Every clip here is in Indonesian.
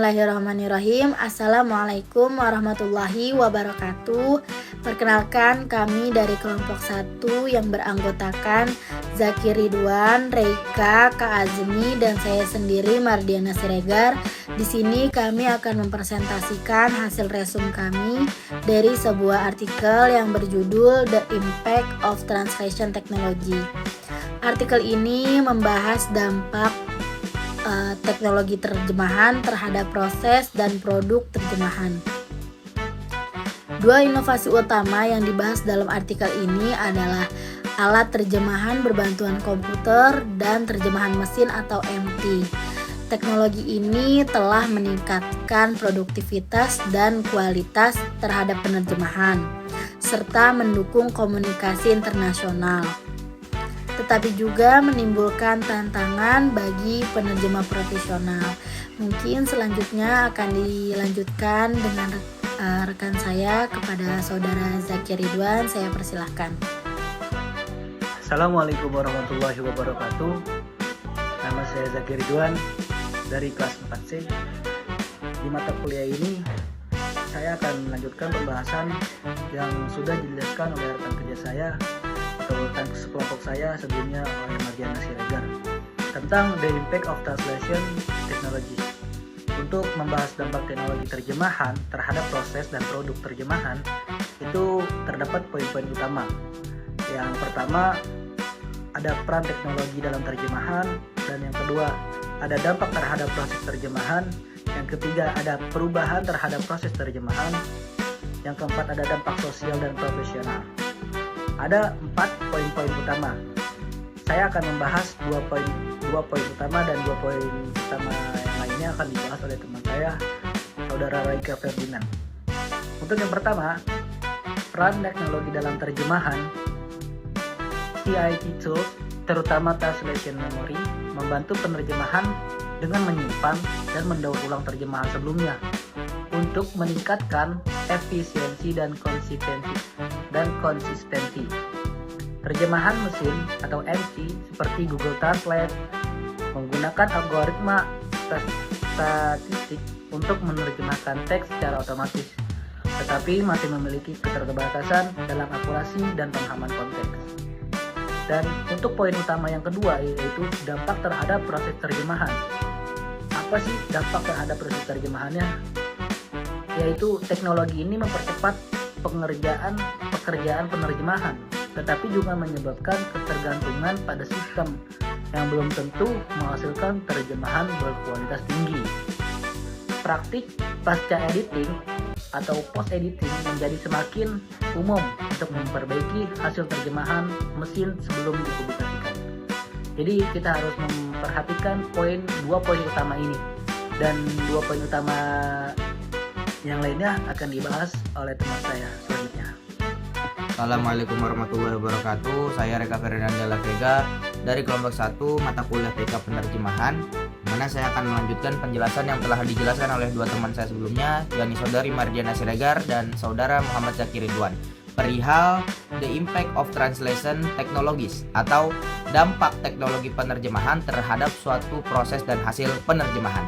Bismillahirrahmanirrahim. Assalamualaikum warahmatullahi wabarakatuh. Perkenalkan, kami dari kelompok 1 yang beranggotakan Zaki Ridwan, Reika, Kak Azmi, dan saya sendiri Mardiana Siregar. Di sini kami akan mempresentasikan hasil resume kami dari sebuah artikel yang berjudul The Impact of Translation Technology. Artikel ini membahas dampak teknologi terjemahan terhadap proses dan produk terjemahan. Dua inovasi utama yang dibahas dalam artikel ini adalah alat terjemahan berbantuan komputer dan terjemahan mesin atau MT. Teknologi ini telah meningkatkan produktivitas dan kualitas terhadap penerjemahan, serta mendukung komunikasi internasional. Tetapi juga menimbulkan tantangan bagi penerjemah profesional. Mungkin selanjutnya akan dilanjutkan dengan rekan saya kepada saudara Zaki Ridwan. Saya persilahkan. Assalamualaikum warahmatullahi wabarakatuh. Nama saya Zaki Ridwan dari kelas 4C. Di mata kuliah ini saya akan melanjutkan pembahasan yang sudah dijelaskan oleh rekan kerja saya atau rekan sekelompok saya sebelumnya oleh Mardiana Siregar tentang The Impact of Translation Technology. Untuk membahas dampak teknologi terjemahan terhadap proses dan produk terjemahan, itu terdapat poin-poin utama. Yang pertama, ada peran teknologi dalam terjemahan, dan yang kedua, ada dampak terhadap proses terjemahan. Yang ketiga, ada perubahan terhadap proses terjemahan. Yang keempat, ada dampak sosial dan profesional. Ada 4 poin-poin utama. Saya akan membahas 2 poin utama, dan 2 poin utama yang lainnya akan dibahas oleh teman saya, saudara Reika Ferdinand. Untuk yang pertama, peran teknologi dalam terjemahan. TIT tools, terutama translation memory, membantu penerjemahan dengan menyimpan dan mendaur ulang terjemahan sebelumnya untuk meningkatkan efisiensi dan konsistensi. Terjemahan mesin atau MC seperti Google Translate menggunakan algoritma statistik untuk menerjemahkan teks secara otomatis, tetapi masih memiliki keterbatasan dalam akurasi dan pemahaman konteks. Dan untuk poin utama yang kedua, yaitu dampak terhadap proses terjemahan. Apa sih dampak terhadap proses terjemahannya? Yaitu teknologi ini mempercepat pekerjaan penerjemahan, tetapi juga menyebabkan ketergantungan pada sistem yang belum tentu menghasilkan terjemahan berkualitas tinggi. Praktik pasca editing atau post editing menjadi semakin umum untuk memperbaiki hasil terjemahan mesin sebelum dipublikasikan. Jadi kita harus memperhatikan 2 poin utama ini, dan 2 poin utama yang lainnya akan dibahas oleh teman saya selanjutnya. Assalamualaikum warahmatullahi wabarakatuh. Saya Reika Ferdinand Vega dari kelompok 1 mata kuliah TK Penerjemahan, mana saya akan melanjutkan penjelasan yang telah dijelaskan oleh 2 teman saya sebelumnya, yakni saudari Mardiana Siregar dan saudara Muhammad Zaki Ridwan, perihal The Impact of Translation Technologies atau dampak teknologi penerjemahan terhadap suatu proses dan hasil penerjemahan,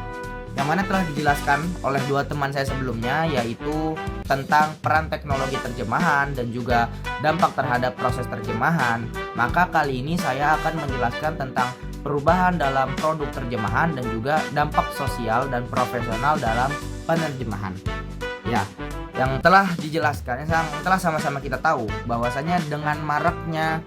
yang mana telah dijelaskan oleh 2 teman saya sebelumnya, yaitu tentang peran teknologi terjemahan dan juga dampak terhadap proses terjemahan. Maka kali ini saya akan menjelaskan tentang perubahan dalam produk terjemahan dan juga dampak sosial dan profesional dalam penerjemahan. Ya, yang telah dijelaskan, yang telah sama-sama kita tahu bahwasanya dengan maraknya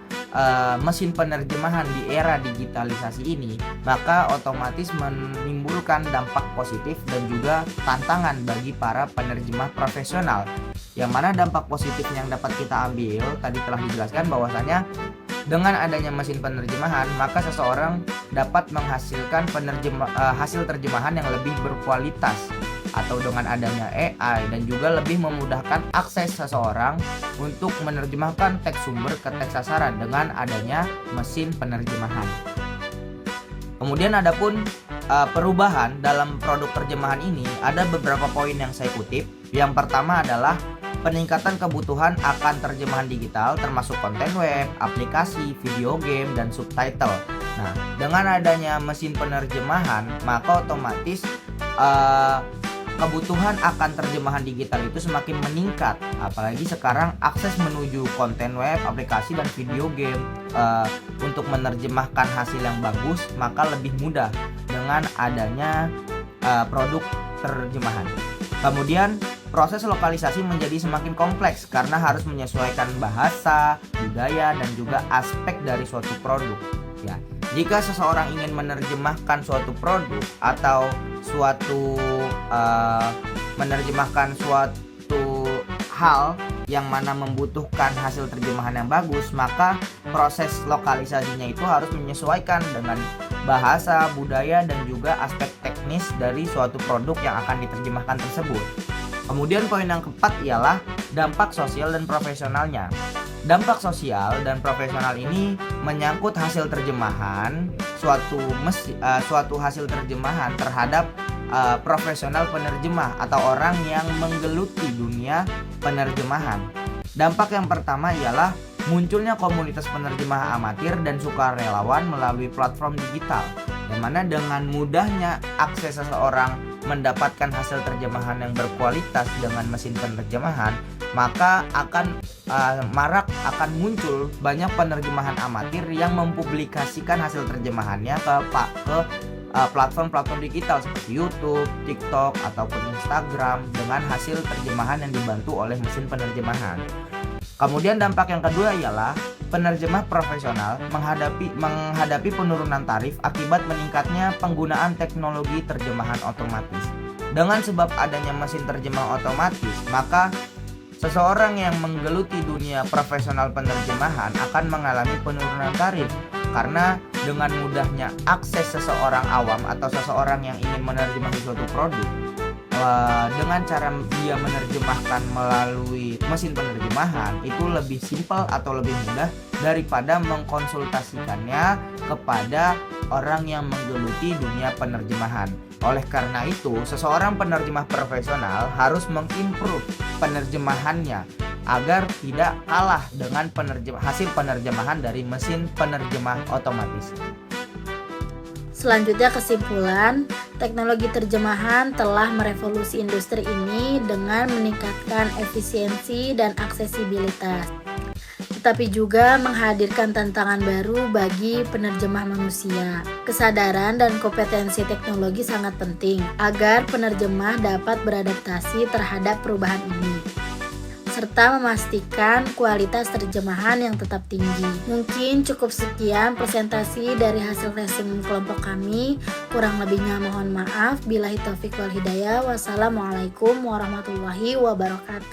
mesin penerjemahan di era digitalisasi ini, maka otomatis menimbulkan dampak positif dan juga tantangan bagi para penerjemah profesional. Yang mana dampak positif yang dapat kita ambil tadi telah dijelaskan bahwasanya dengan adanya mesin penerjemahan, maka seseorang dapat menghasilkan hasil terjemahan yang lebih berkualitas, atau dengan adanya AI, dan juga lebih memudahkan akses seseorang untuk menerjemahkan teks sumber ke teks sasaran dengan adanya mesin penerjemahan. Kemudian adapun perubahan dalam produk terjemahan ini, ada beberapa poin yang saya kutip. Yang pertama adalah peningkatan kebutuhan akan terjemahan digital termasuk konten web, aplikasi, video game, dan subtitle. Nah, dengan adanya mesin penerjemahan, maka otomatis kebutuhan akan terjemahan digital itu semakin meningkat, apalagi sekarang akses menuju konten web, aplikasi dan video game untuk menerjemahkan hasil yang bagus maka lebih mudah dengan adanya produk terjemahan. Kemudian proses lokalisasi menjadi semakin kompleks karena harus menyesuaikan bahasa, budaya dan juga aspek dari suatu produk. Ya, jika seseorang ingin menerjemahkan suatu produk atau menerjemahkan suatu hal yang mana membutuhkan hasil terjemahan yang bagus, maka proses lokalisasinya itu harus menyesuaikan dengan bahasa, budaya dan juga aspek teknis dari suatu produk yang akan diterjemahkan tersebut. Kemudian poin yang keempat ialah dampak sosial dan profesionalnya. Dampak sosial dan profesional ini menyangkut hasil terjemahan suatu hasil terjemahan terhadap profesional penerjemah atau orang yang menggeluti dunia penerjemahan. Dampak yang pertama ialah munculnya komunitas penerjemah amatir dan sukarelawan melalui platform digital, yang mana dengan mudahnya akses seseorang mendapatkan hasil terjemahan yang berkualitas dengan mesin penerjemahan, maka akan muncul banyak penerjemahan amatir yang mempublikasikan hasil terjemahannya ke platform-platform digital seperti YouTube, TikTok, ataupun Instagram dengan hasil terjemahan yang dibantu oleh mesin penerjemahan. Kemudian dampak yang kedua ialah penerjemah profesional menghadapi penurunan tarif akibat meningkatnya penggunaan teknologi terjemahan otomatis. Dengan sebab adanya mesin terjemah otomatis, maka seseorang yang menggeluti dunia profesional penerjemahan akan mengalami penurunan tarif karena dengan mudahnya akses seseorang awam atau seseorang yang ingin menerjemah suatu produk dengan cara dia menerjemahkan melalui mesin penerjemahan itu lebih simpel atau lebih mudah daripada mengkonsultasikannya kepada orang yang menggeluti dunia penerjemahan. Oleh karena itu, seseorang penerjemah profesional harus mengimprove penerjemahannya agar tidak kalah dengan hasil penerjemahan dari mesin penerjemah otomatis. Selanjutnya kesimpulan, teknologi terjemahan telah merevolusi industri ini dengan meningkatkan efisiensi dan aksesibilitas, tetapi juga menghadirkan tantangan baru bagi penerjemah manusia. Kesadaran dan kompetensi teknologi sangat penting agar penerjemah dapat beradaptasi terhadap perubahan ini, serta memastikan kualitas terjemahan yang tetap tinggi. Mungkin cukup sekian presentasi dari hasil resume kelompok kami. Kurang lebihnya mohon maaf. Billahi taufik wal hidayah. Wassalamualaikum warahmatullahi wabarakatuh.